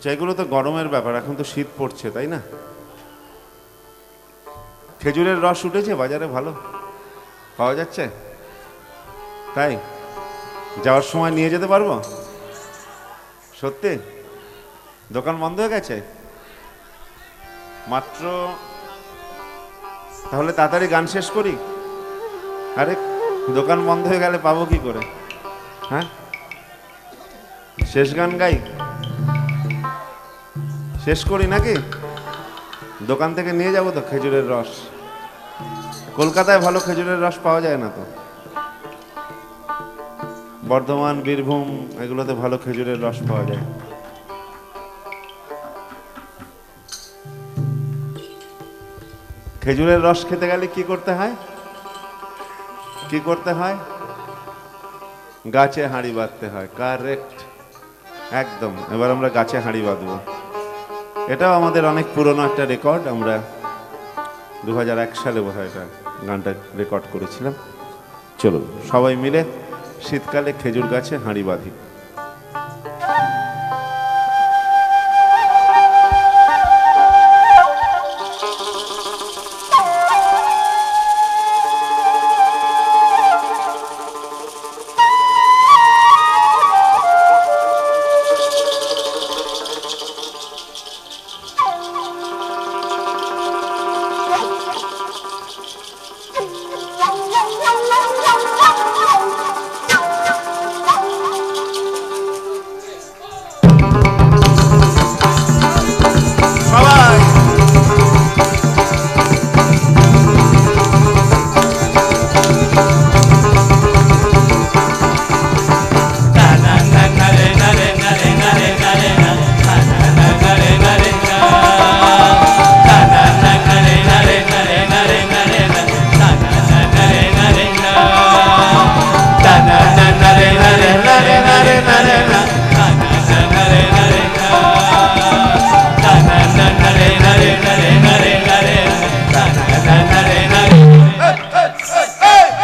আচ্ছা, এগুলো তো গরমের ব্যাপার, এখন তো শীত পড়ছে, তাই না? খেজুরের রস উঠেছে বাজারে, ভালো পাওয়া যাচ্ছে? তাই যাওয়ার সময় নিয়ে যেতে পারবো? সত্যি? দোকান বন্ধ হয়ে গেছে মাত্র? তাহলে তাড়াতাড়ি গান শেষ করি। আরে দোকান বন্ধ হয়ে গেলে পাবো কি করে? হ্যাঁ, শেষ গান গাই, শেষ করি নাকি? দোকান থেকে নিয়ে যাবো তো খেজুরের রস। কলকাতায় ভালো খেজুরের রস পাওয়া যায় না তো। বর্ধমান, বীরভূম এগুলোতে ভালো খেজুরের রস পাওয়া যায়। খেজুরের রস খেতে গেলে কি করতে হয়? কি করতে হয়? গাছে হাঁড়ি বাঁধতে হয়। কারেক্ট, একদম। এবার আমরা গাছে হাঁড়ি বাঁধবো। এটাও আমাদের অনেক পুরনো একটা রেকর্ড। আমরা 2001 সালে বোধহয় এটা গানটা রেকর্ড করেছিলাম। চলো সবাই মিলে শীতকালে খেজুর গাছে হাঁড়ি বাঁধি।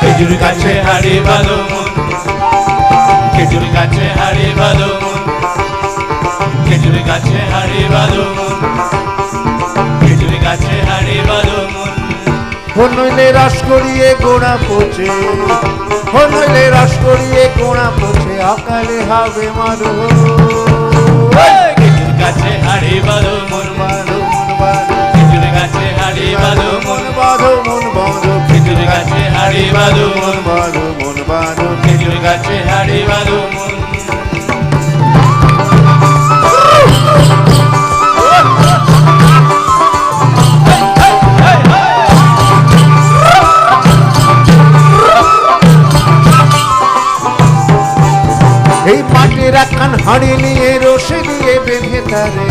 খেজুর গাছে হাড়ি বাঁধো মন, খেজুর গাছে হাড়ি বাঁধো মন, খেজুর গাছে হাড়ি বাঁধো মন, খেজুর গাছে হাড়ি বাঁধো মন। নইলে রস করিয়ে গোড়া পচে, নইলে রস করিয়ে গোড়া পচে অকালে হবে মারো। খেজুর গাছে হাড়ি বাঁধো মন, বাঁধো মন বাঁধো, খেজুর গাছে হাড়ি বাঁধো মন, বাঁধো মন বাঁধো, খেজুর গাছে হাড়ি বাঁধো মন, বাঁধো মন বাঁধো। খেজুর গাছে হাড়ি বাঁধো মন। এই মাটির একখান হাঁড়ি নিয়ে রশি দিয়ে বেঁধে তারে,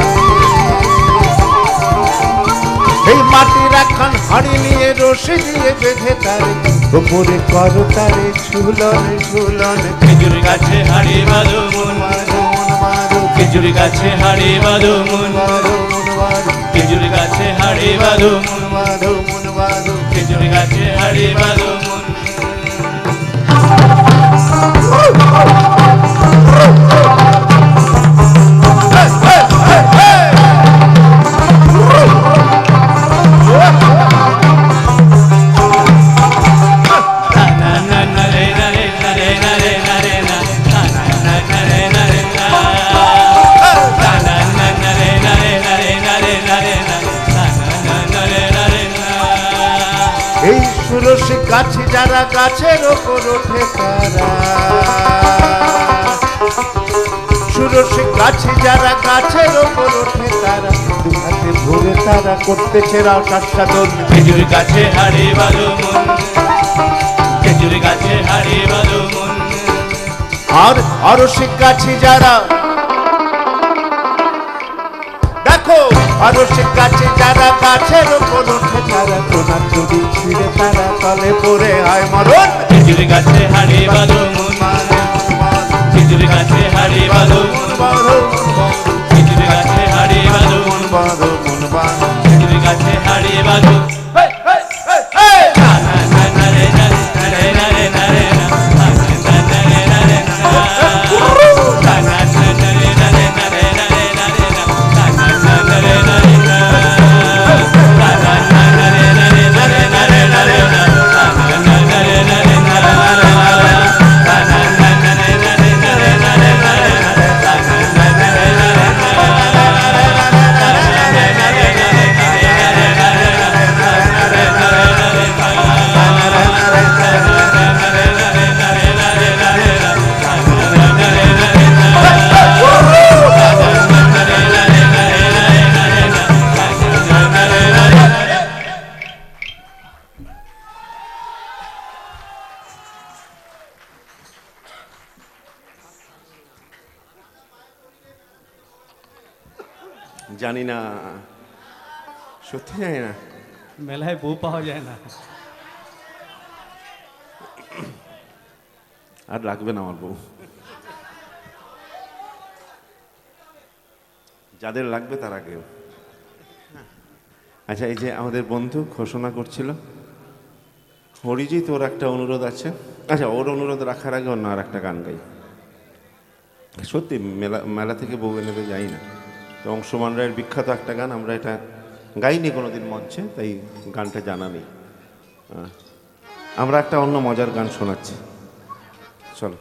এই মাটির একখান হাঁড়ি নিয়ে রশি দিয়ে বেঁধে তারে, উপরে করো তারে ঝুলন ঝুলন। খেজুর গাছে হাড়ি বাঁধো মন, বাঁধো মন বাঁধো, খেজুর গাছে হাড়ি বাঁধো মন, বাঁধো মন বাঁধো, খেজুর গাছে হাড়ি বাঁধো মন, বাঁধো মন বাঁধো। খেজুর গাছে হাড়ি বাঁধো মন। এই সুরসী গাছে যারা গাছের ওপর ওঠে তারা, সুরসী গাছে যারা গাছের ওপর ওঠে তারা, দুহাতে ভরে তারা করতেছে রাসাদন। খেজুর গাছে হাড়ি বাঁধো মন, খেজুর গাছে হাড়ি বাঁধো মন। আর আরশি গাছে যারা, দেখো আরশি গাছে যারা গাছের ওপর ওঠে তারা, কোনা চুরি ছিঁড়ে তারা তলে পড়ে হয় মরণ। খেজুর গাছে হাড়ি বাঁধো মন, খেজুর গাছে হাড়ি বাঁধো মন, খেজুর গাছে হাড়ি বাঁধো মন, বাঁধো মন বাঁধো, খেজুর গাছে হাড়ি বাঁধো। জানি না, সত্যি জানি না। মেলায় বউ পাওয়া যায় না। আর রাখবে না আমার বউ। যাদের লাগবে তারা কেউ। আচ্ছা, এই যে আমাদের বন্ধু ঘোষণা করছিল, অরিজিৎ, ওর একটা অনুরোধ আছে। আচ্ছা, ওর অনুরোধ রাখার আগে অন্য আর একটা গান গাই। সত্যি মেলা থেকে বউ এনে যাই না, তো অংশুমান রায়ের বিখ্যাত একটা গান, আমরা এটা গাইনি কোনোদিন মঞ্চে, তাই গানটা জানা নেই। আমরা একটা অন্য মজার গান শোনাচ্ছি, চলো।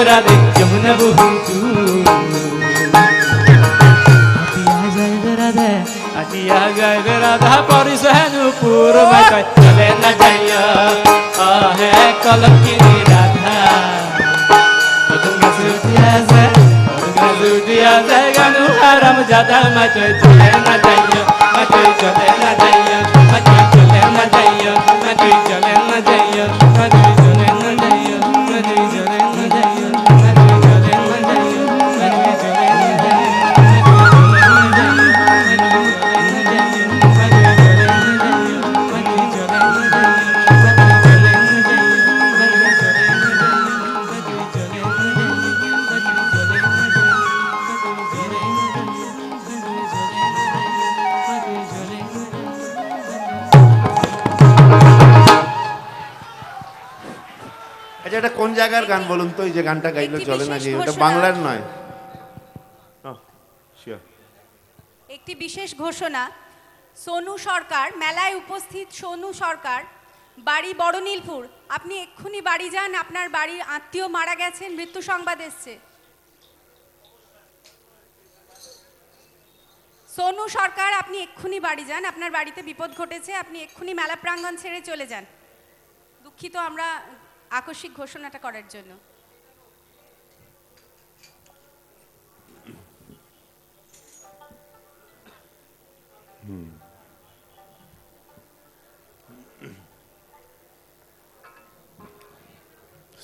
Radhe Jamuna Buhu परिसह नूपुर में कोई चले न जाइयो है कलम की राधा गंगा सूटिया से गनु हरम ज्यादा मैं कोई चले न जाइयो मैं कोई चले न जाइयो मैं कोई चले न जाइयो मैं कोई चले न जाइयो मैं कोई चले न जाइयो मैं कोई चले न जाइयो मैं कोई चले न जाइयो मैं कोई चले न আচ্ছা, এটা কোন জায়গার গান বলুন তো? এই যে গানটা গাইলো চলে না যে, ওটা বাংলার নয়। একটি বিশেষ ঘোষণা, সোনু সরকার, মেলায় উপস্থিত সোনু সরকার, বাড়ি বড়নীলপুর। আপনি এক্ষুনি বাড়ি যান, আপনার বাড়ির আত্মীয় মারা গেছেন, মৃত্যু সংবাদ এসছে। সোনু সরকার, আপনি এক্ষুনি বাড়ি যান, আপনার বাড়িতে বিপদ ঘটেছে, আপনি এক্ষুনি মেলা প্রাঙ্গণ ছেড়ে চলে যান। দুঃখিত আমরা আকস্মিক ঘোষণাটা করার জন্য।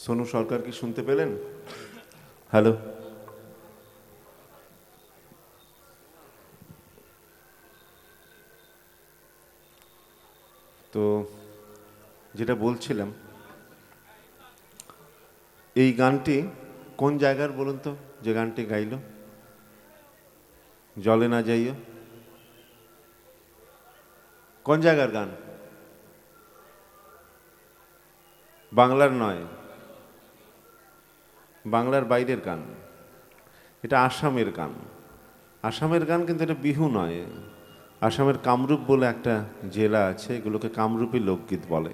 সোনু সরকার কি শুনতে পেলেন? হ্যালো, তো যেটা বলছিলাম, এই গানটি কোন জায়গার বলুন তো, যে গানটি গাইল জলে না যাইও? কোন জায়গার গান? বাংলার নয়, বাংলার বাইরের গান। এটা আসামের গান। আসামের গান, কিন্তু এটা বিহু নয়। আসামের কামরূপ বলে একটা জেলা আছে, এগুলোকে কামরূপী লোকগীত বলে।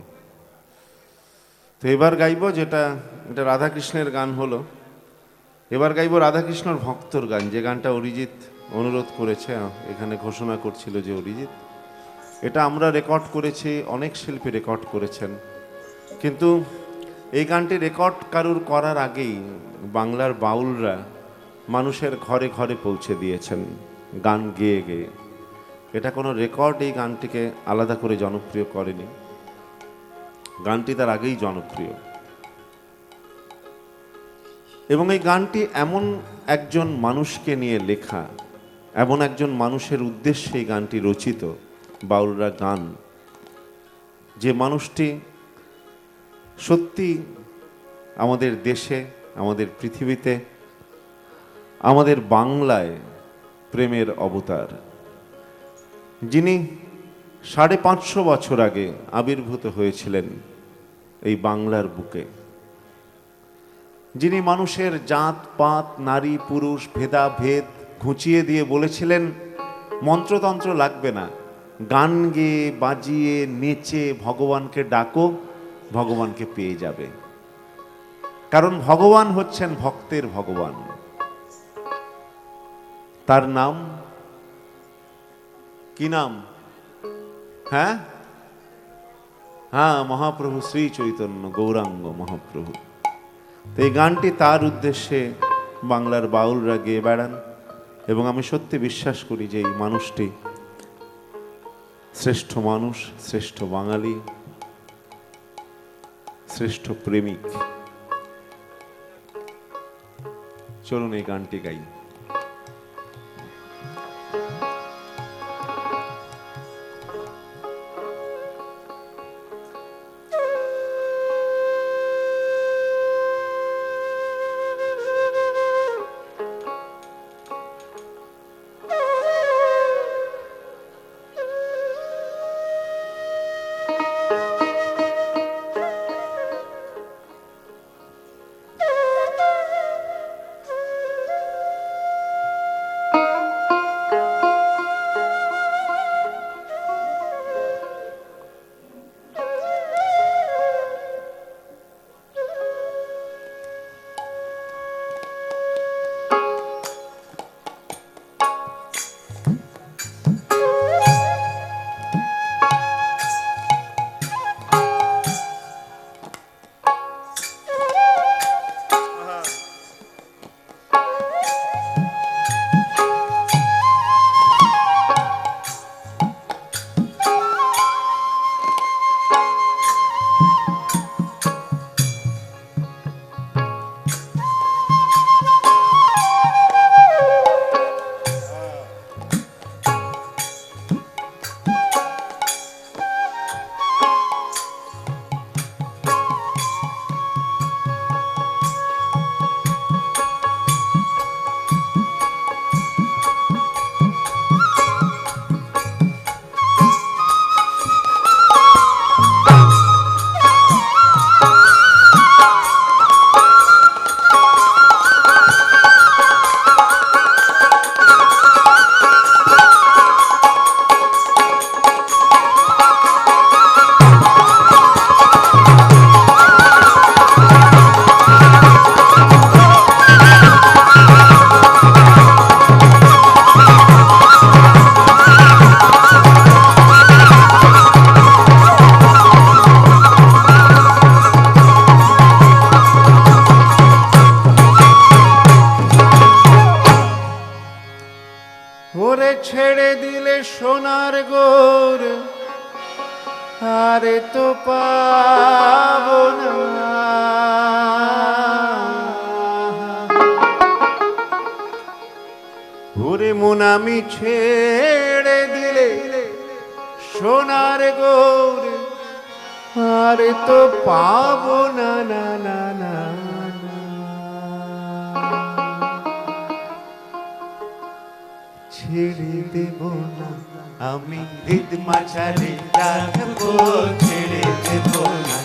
তো এবার গাইব যেটা, এটা রাধাকৃষ্ণের গান হলো। এবার গাইব রাধাকৃষ্ণর ভক্তর গান, যে গানটা অরিজিৎ অনুরোধ করেছে, এখানে ঘোষণা করছিল যে অরিজিৎ। এটা আমরা রেকর্ড করেছি, অনেক শিল্পী রেকর্ড করেছেন, কিন্তু এই গানটি রেকর্ড কারুর করার আগেই বাংলার বাউলরা মানুষের ঘরে ঘরে পৌঁছে দিয়েছেন গান গেয়ে গেয়ে। এটা কোনো রেকর্ড এই গানটিকে আলাদা করে জনপ্রিয় করেনি, গানটি তার আগেই জনপ্রিয়। এবং এই গানটি এমন একজন মানুষকে নিয়ে লেখা, এমন একজন মানুষের উদ্দেশ্যে এই গানটি রচিত, বাউলরা গান, যে মানুষটি সত্যি আমাদের দেশে, আমাদের পৃথিবীতে, আমাদের বাংলায় প্রেমের অবতার, যিনি 550 বছর আগে আবির্ভূত হয়েছিলেন এই বাংলার বুকে, যিনি মানুষের জাত পাত, নারী পুরুষ ভেদাভেদ ঘুচিয়ে দিয়ে বলেছিলেন মন্ত্রতন্ত্র লাগবে না, গান গেয়ে বাজিয়ে নেচে ভগবানকে ডাকো, ভগবানকে পেয়ে যাবে। কারণ ভগবান হচ্ছেন ভক্তের ভগবান। তার নাম কি? নাম হ্যাঁ হ্যাঁ মহাপ্রভু শ্রী চৈতন্য গৌরাঙ্গ মহাপ্রভু। তো এই গানটি তার উদ্দেশ্যে বাংলার বাউলরা গেয়ে বেড়ান, এবং আমি সত্যি বিশ্বাস করি যে এই মানুষটি শ্রেষ্ঠ মানুষ, শ্রেষ্ঠ বাঙালি, শ্রেষ্ঠ প্রেমিক। চলুন এই গানটি গাই। গৌর আরে তো পাবো না। ওরে মন আমি ছেড়ে দিলে সোনার গৌর আরে তো পাবো না না না না না। ছেড়ে দেব না আমি হৃদ মাঝারে রাখবো, ছেড়ে দেব না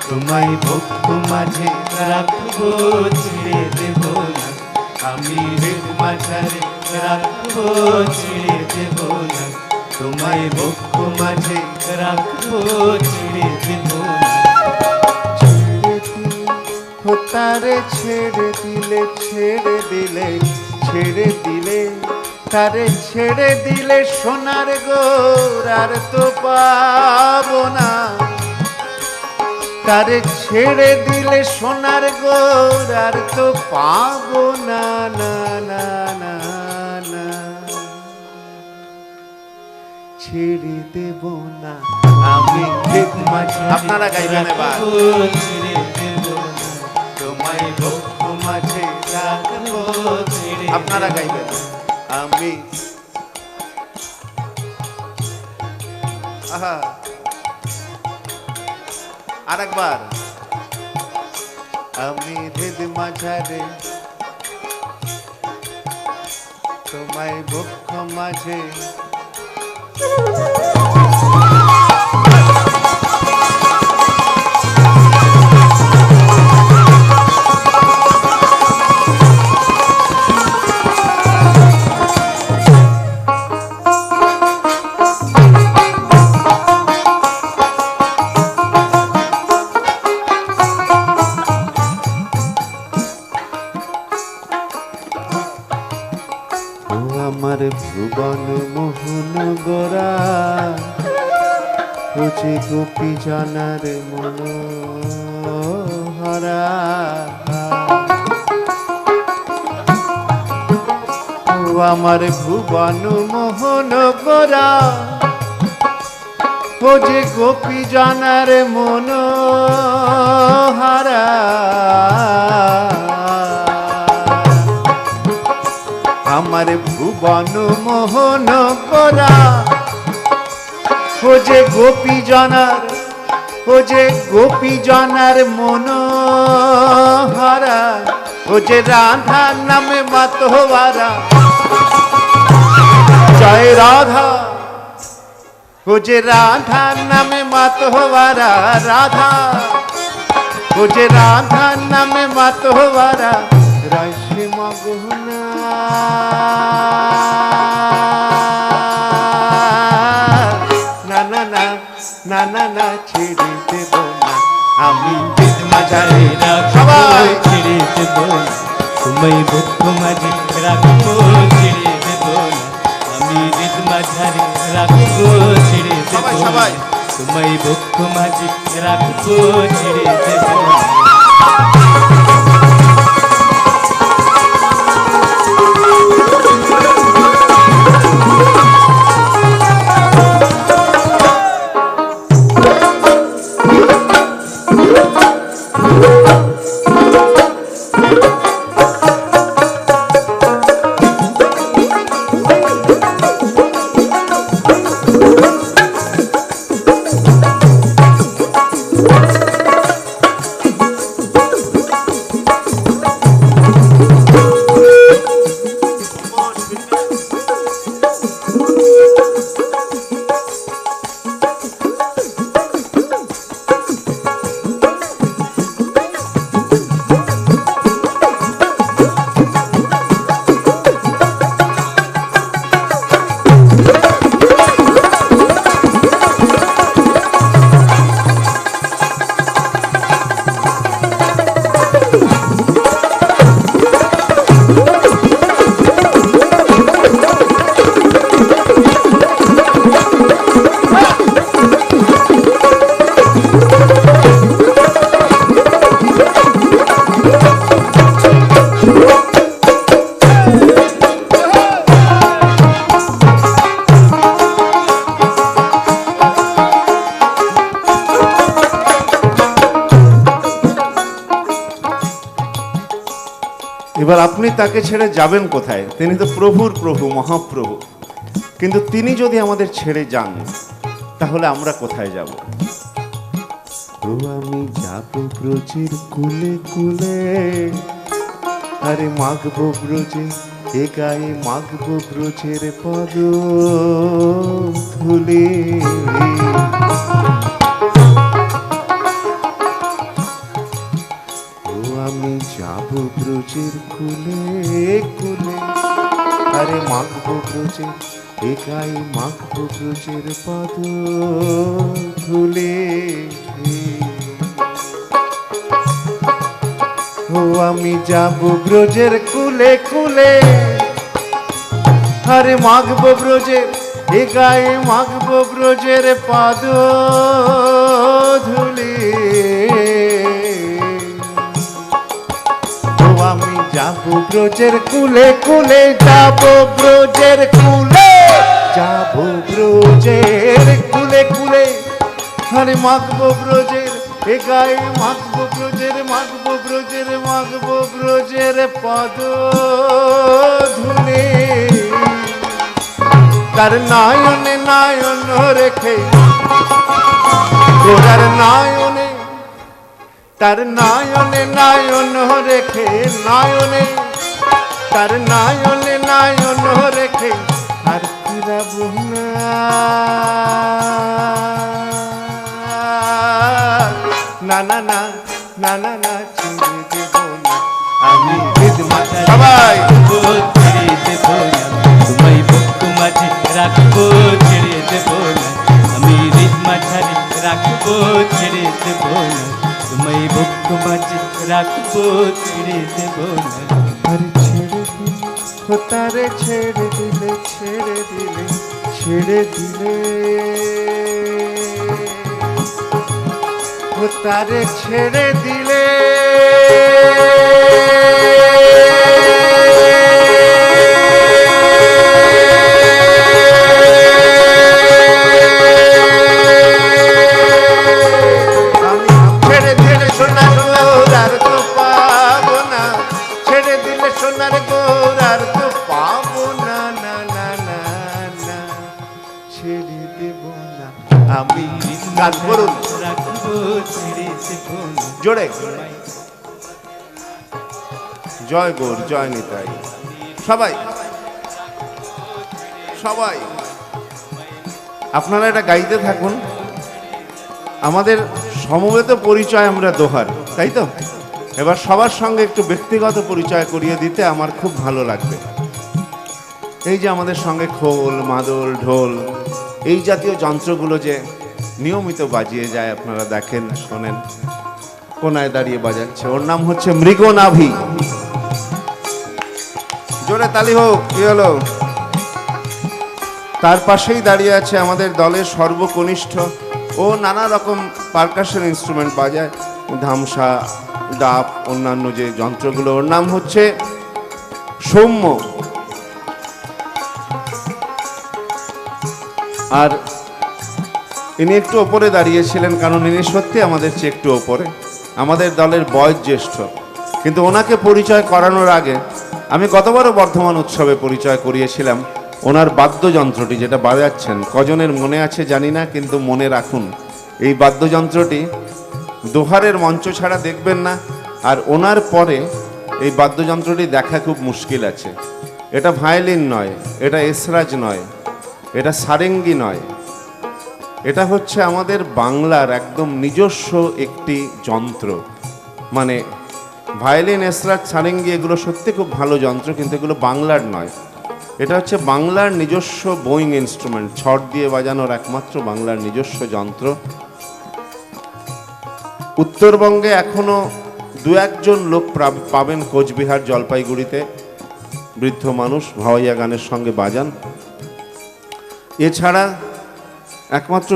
তোমায় ভক্ত মাঝে রাখবো, ছেড়ে দেব না আমি হৃদ মাঝারে রাখবো, ছেড়ে দেব না তোমায় ভক্ত মাঝে রাখবো, ছেড়ে দেব না। তারে ছেড়ে দিলে ছেড়ে দিলে ছেড়ে দিলে তারে ছেড়ে দিলে সোনার গৌর আর তো পাবো না। তারে ছেড়ে দিলে সোনার গৌর আর তো পাবো না না না না না। ছেড়ে দেব না আমি হৃদ মাঝে। আপনারা গাইবেন এবার। ছেড়ে দেব না তোমায় ভক্ত মাঝে রাখবো, আপনারা গাইবেন। আমি আহা আরেকবার। আমি হৃদ মাঝারে তোমায় বক্ষ মাঝে আমার ভুবন মোহন গোরা বুঝে গোপী জানার মন হরা। আমার ভুবন মোহন গোরা বুঝে গোপী জানার মন হারা। আমার ভুবন মোহন গোরা ও যে গোপী জনার, ও যে গোপী জনার মন হারা, ও যে রাধা নামে মাতোয়ারা। জয় রাধা, ও যে রাধা নামে মাতোয়ারা রাধা, ও যে রাধা নামে মাতোয়ারা রসে মগনা। না না না না না না ছেড়ে দেব না আমি হৃদ মাঝারে সবাই ছেড়ে দেব না তোমায় ভক্ত মাঝে রাখবো, ছেড়ে দেব না আমি হৃদ মাঝারে রাখবো, ছেড়ে দেব না তোমায় ভক্ত মাঝে রাখবো, ছেড়ে দেব না। এবার আপনি তাকে ছেড়ে যাবেন কোথায়? তিনি তো প্রভুর প্রভু, মহাপ্রভু। কিন্তু তিনি যদি আমাদের ছেড়ে যান তাহলে আমরা কোথায় যাব? ও আমি যাব ব্রজের কুলে কুলে, আরে মাগবো ব্রজে এ গায়ে মাগবো ব্রজের পদ ধুলে। ও আমি যাব ব্রজের কুলে কুলে, আরে মাগবো ব্রজে এ গায়ে মাগবো ব্রজের পদ ধুলে। ও আমি যাব ব্রজের কুলে কুলে, আরে মাগবো ব্রজের এ গায়ে মাগবো ব্রজের পাদ ধুলি। ও আমি যাব ব্রজের কুলে কুলে, যাব ব্রজের কুলে, যাব ব্রজের কুলে কুলে, আরে মাগবো ব্রজের এ গায়ে মাগবো ব্রজের মাগবো ব্রজের মাগবো ব্রজের পদ ধুলে। তার নয়নে নয়ন রেখে, গোরার নয়নে, তার নয়নে নয়ন রেখে, নয়নে তার নয়নে নয়ন রেখে আর ফিরাব না। না না না না না না ছেড়ে দেব না আমি সবাই ছেড়ে দেব না, তোমায় ভক্ত মাঝে রাখবো ছেড়ে দেব না, আমি হৃদ মাঝারে রাখবো ছেড়ে দেব না, তোমায় ভক্ত মাঝে রাখবো ছেড়ে দেব না। আরে ছেড়ে দিলে ও তারে ছেড়ে দিলে ছেড়ে দিলে ছেড়ে দিলে, ও তারে ছেড়ে দিলে। আমি ছেড়ে দিলে সোনার গোরার তো পাবো না, ছেড়ে দিলে সোনার গোরার তো পাবো না, না না না না ছেড়ে দেব না আমি। গান করুন রাখবো ছেড়ে দেব না। জোরে, জয় গৌর জয় নিতাই। সবাই সবাই আপনারা এটা গাইতে থাকুন। আমাদের সমবেত পরিচয় আমরা দোহার, তাই তো? এবার সবার সঙ্গে একটু ব্যক্তিগত পরিচয় করিয়ে দিতে আমার খুব ভালো লাগবে। এই যে আমাদের সঙ্গে খোল, মাদল, ঢোল, এই জাতীয় যন্ত্রগুলো যে নিয়মিত বাজিয়ে যায়, আপনারা দেখেন, শোনেন। কোনায় দাঁড়িয়ে বাজাচ্ছে, ওর নাম হচ্ছে মৃগনাভি। জোরে তালি হোক। কি হলো? তার পাশেই দাঁড়িয়ে আছে আমাদের দলের সর্বকনিষ্ঠ, ও নানা রকম পারকাশন ইনস্ট্রুমেন্ট বাজায়, ধামসা, ডাব, অন্যান্য যে যন্ত্রগুলো। ওর নাম হচ্ছে সৌম্য। আর ইনি একটু ওপরে দাঁড়িয়েছিলেন, কারণ ইনি সত্যি আমাদের চেয়ে একটু ওপরে, আমাদের দলের বয়োজ্যেষ্ঠ। কিন্তু ওনাকে পরিচয় করানোর আগে আমি গতবারও বর্ধমান উৎসবে পরিচয় করিয়েছিলাম ওনার বাদ্যযন্ত্রটি, যেটা বাজাচ্ছেন। কজনের মনে আছে জানি না, কিন্তু মনে রাখুন, এই বাদ্যযন্ত্রটি দোহারের মঞ্চ ছাড়া দেখবেন না। আর ওনার পরে এই বাদ্যযন্ত্রটি দেখা খুব মুশকিল আছে। এটা ভায়োলিন নয়, এটা এসরাজ নয়, এটা সারেঙ্গি নয়, এটা হচ্ছে আমাদের বাংলার একদম নিজস্ব একটি যন্ত্র। মানে ভায়োলিন, এসরাজ, সারেঙ্গি এগুলো সত্যি খুব ভালো যন্ত্র, কিন্তু এগুলো বাংলার নয়। এটা হচ্ছে বাংলার নিজস্ব বোয়িং ইনস্ট্রুমেন্ট, ছড় দিয়ে বাজানোর একমাত্র বাংলার নিজস্ব যন্ত্র। উত্তরবঙ্গে এখনো দু একজন লোক পাবেন কোচবিহার, জলপাইগুড়িতে, বৃদ্ধ মানুষ ভাওয়াইয়া গানের সঙ্গে বাজান। এছাড়া একমাত্র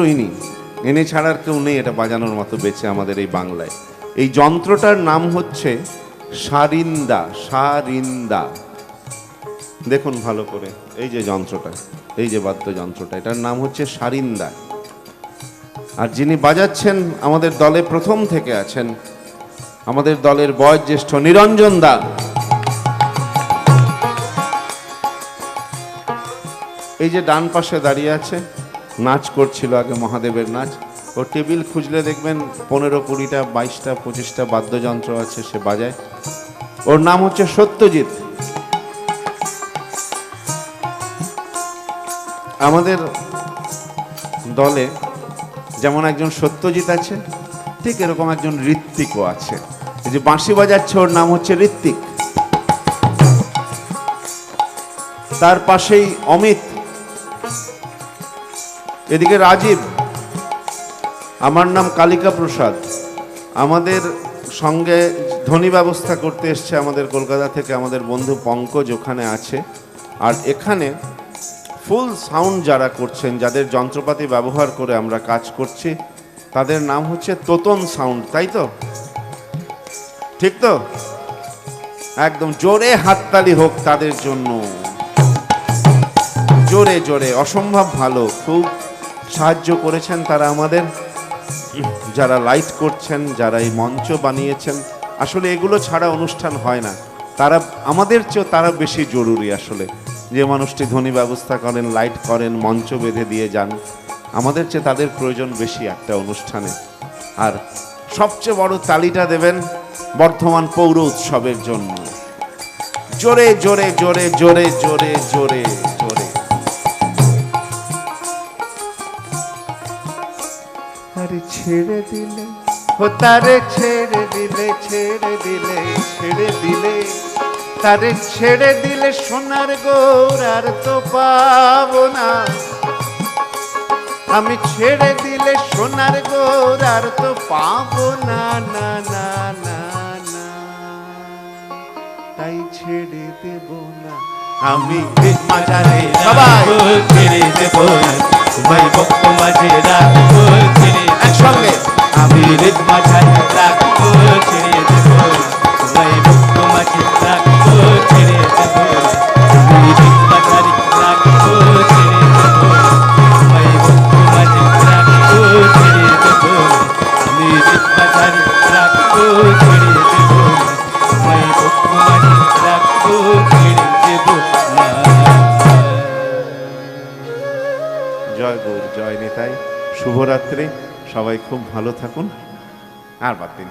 ইনি ছাড়া আর কেউ নেই এটা বাজানোর মতো বেঁচে আমাদের এই বাংলায়। এই যন্ত্রটার নাম হচ্ছে সারিন্দা। সারিন্দা দেখুন ভালো করে, এই যে যন্ত্রটা, এই যে বাদ্যযন্ত্রটা, এটার নাম হচ্ছে সারিন্দা। আর যিনি বাজাচ্ছেন আমাদের দলে প্রথম থেকে আছেন, আমাদের দলের বয়োজ্যেষ্ঠ নিরঞ্জন দা। এই যে ডান পাশে দাঁড়িয়ে আছে, নাচ করছিল আগে মহাদেবের নাচ। ও টেবিল খুঁজলে দেখবেন 15, 20টা, 22টা, 25টা বাদ্যযন্ত্র আছে, সে বাজায়। ওর নাম হচ্ছে সত্যজিৎ। আমাদের দলে যেমন একজন সত্যজিৎ আছে, ঠিক এরকম একজন ঋত্বিকও আছে। এই যে বাঁশি বাজাচ্ছে, ওর নাম হচ্ছে ঋত্বিক। তার পাশেই অমিত, এদিকে রাজীব, আমার নাম কালিকা প্রসাদ। আমাদের সঙ্গে ধ্বনি ব্যবস্থা করতে এসছে আমাদের কলকাতা থেকে আমাদের বন্ধু পঙ্কজ ওখানে আছে। আর এখানে ফুল সাউন্ড যারা করছেন, যাদের যন্ত্রপাতি ব্যবহার করে আমরা কাজ করছি, তাদের নাম হচ্ছে তোতন সাউন্ড, তাই তো? ঠিক তো? একদম জোরে হাততালি হোক তাদের জন্য, জোরে জোরে, অসম্ভব ভালো, খুব সাহায্য করেছেন তারা আমাদের। যারা লাইট করছেন, যারা এই মঞ্চ বানিয়েছেন, আসলে এগুলো ছাড়া অনুষ্ঠান হয় না। তারা আমাদের চেয়েও তারা বেশি জরুরি আসলে। যে মানুষটি ধ্বনি ব্যবস্থা করেন, লাইট করেন, মঞ্চ বেঁধে দিয়ে যান, আমাদের চেয়ে তাদের প্রয়োজন বেশি একটা অনুষ্ঠানে। আর সবচেয়ে বড় তালিটা দেবেন বর্ধমান পৌর উৎসবের জন্য। জোরে জোরে জোরে জোরে জোরে জোরে জোরে। আরে ছেড়ে দিলে, ও তারে ছেড়ে দিলে, ছেড়ে দিলে, ছেড়ে দিলে, তারে ছেড়ে দিলে সোনার গোর আর তো পাবো না। আমি ছেড়ে দিলে সোনার গোর আর তো পাবো না, না না না না, তাই ছেড়ে দেব না আমি মাঝারে সবাই ছেড়ে দেব না, তোমায় বক্ষ মাঝে রাখবো, ছেড়ে একসঙ্গে আমি হৃদ মাঝারে রাখবো, ছেড়ে দেব না, তোমায় বক্ষ মাঝে রাখবো, ছেড়ে দেব না, আমি হৃদ মাঝারে রাখবো, ছেড়ে দেব না, তোমায় বক্ষ মাঝে রাখবো, ছেড়ে দেব না, আমি হৃদ মাঝারে রাখবো, ছেড়ে দেব না, তোমায় বক্ষ মাঝে রাখবো, ছেড়ে দেব না। জয় গৌর, জয় নিতাই, শুভরাত্রি, সবাই খুব ভালো থাকুন। আর বাদ দিন।